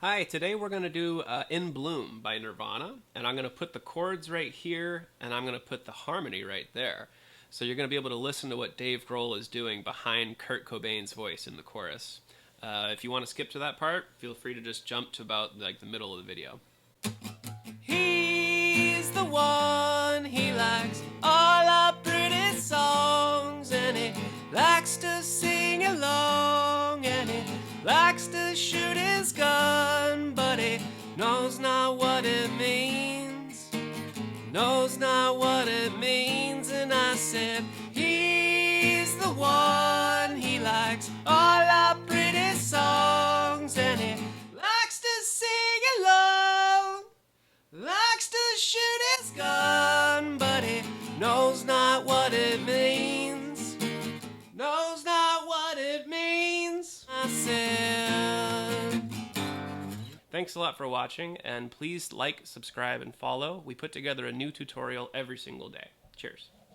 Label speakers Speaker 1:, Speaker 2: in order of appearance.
Speaker 1: Hi, today we're going to do In Bloom by Nirvana, and I'm going to put the chords right here, and I'm going to put the harmony right there. So you're going to be able to listen to what Dave Grohl is doing behind Kurt Cobain's voice in the chorus. If you want to skip to that part, feel free to just jump to about like the middle of the video. He's the one, he likes all our pretty songs, and he likes to sing along, and he likes to shoot his gun, but he knows not what it means, knows not what it means. And I said, he's the one, he likes all our pretty songs, and he likes to sing along, likes to shoot his gun, but he knows not what it means, knows not what it means. I said. Thanks a lot for watching, and please like, subscribe, and follow. We put together a new tutorial every single day. Cheers.